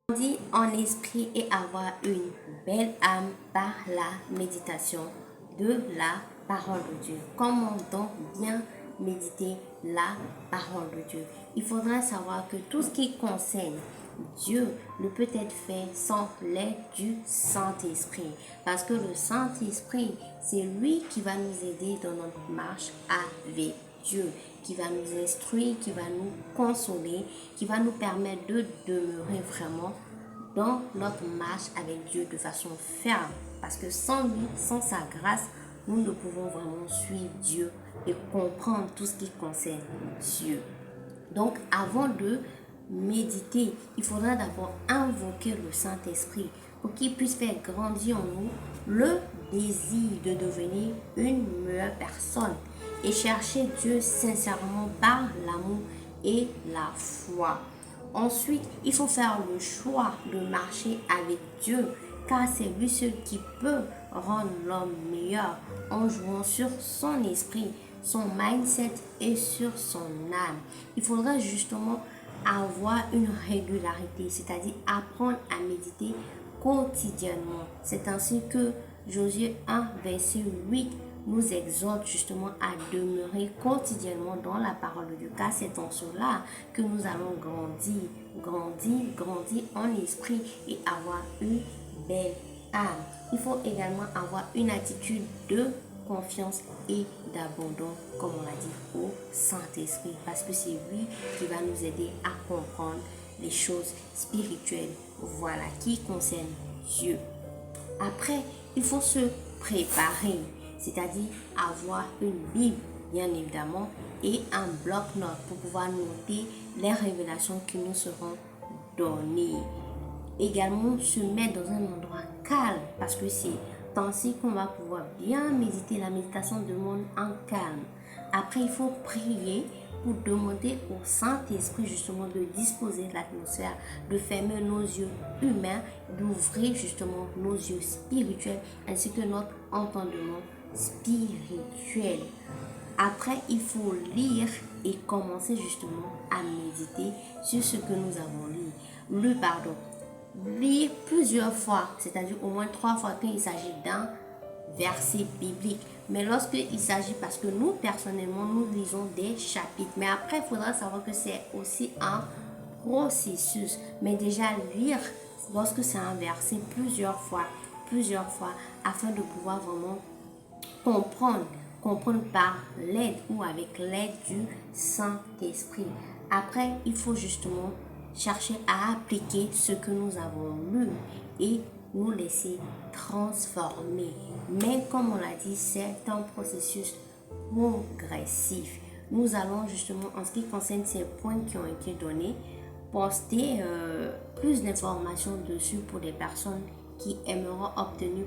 Grandir en esprit et avoir une belle âme par la méditation de la parole de Dieu. Comment donc bien méditer la parole de Dieu? Il faudra savoir que tout ce qui concerne Dieu ne peut être fait sans l'aide du Saint-Esprit. Parce que le Saint-Esprit, c'est lui qui va nous aider dans notre marche avec Dieu, qui va nous instruire, qui va nous consoler, qui va nous permettre de demeurer vraiment dans notre marche avec Dieu de façon ferme. Parce que sans lui, sans sa grâce, nous ne pouvons vraiment suivre Dieu et comprendre tout ce qui concerne Dieu. Donc, avant de méditer, il faudra d'abord invoquer le Saint-Esprit pour qu'il puisse faire grandir en nous le désir de devenir une meilleure personne et chercher Dieu sincèrement par l'amour et la foi. Ensuite, il faut faire le choix de marcher avec Dieu, car c'est lui seul qui peut rendre l'homme meilleur en jouant sur son esprit, son mindset et sur son âme. Il faudra justement avoir une régularité, c'est-à-dire apprendre à méditer quotidiennement. C'est ainsi que Josué 1, verset 8 nous exhorte justement à demeurer quotidiennement dans la parole de Dieu, car c'est en cela que nous allons grandir en esprit et avoir une belle âme. Il faut également avoir une attitude de confiance et d'abandon, comme on l'a dit, au Saint-Esprit, parce que c'est lui qui va nous aider à comprendre les choses spirituelles, voilà, qui concernent Dieu. Après, il faut se préparer, c'est-à-dire avoir une Bible, bien évidemment, et un bloc-notes pour pouvoir noter les révélations qui nous seront données. Également, se mettre dans un endroit calme, parce que c'est ainsi qu'on va pouvoir bien méditer. La méditation demande un calme. Après, il faut prier pour demander au Saint-Esprit justement de disposer l'atmosphère, de fermer nos yeux humains, d'ouvrir justement nos yeux spirituels ainsi que notre entendement spirituel. Après, il faut lire et commencer justement à méditer sur ce que nous avons lu. Lire plusieurs fois, c'est-à-dire au moins 3 fois quand il s'agit d'un verset biblique. Mais lorsqu'il s'agit, parce que nous, personnellement, nous lisons des chapitres. Mais après, il faudra savoir que c'est aussi un processus. Mais déjà, lire, lorsque c'est un verset, plusieurs fois, afin de pouvoir vraiment comprendre par l'aide ou avec l'aide du Saint-Esprit. Après, il faut justement chercher à appliquer ce que nous avons lu et nous laisser transformer. Mais comme on l'a dit, c'est un processus progressif. Nous allons justement, en ce qui concerne ces points qui ont été donnés, poster plus d'informations dessus pour les personnes qui aimeront obtenir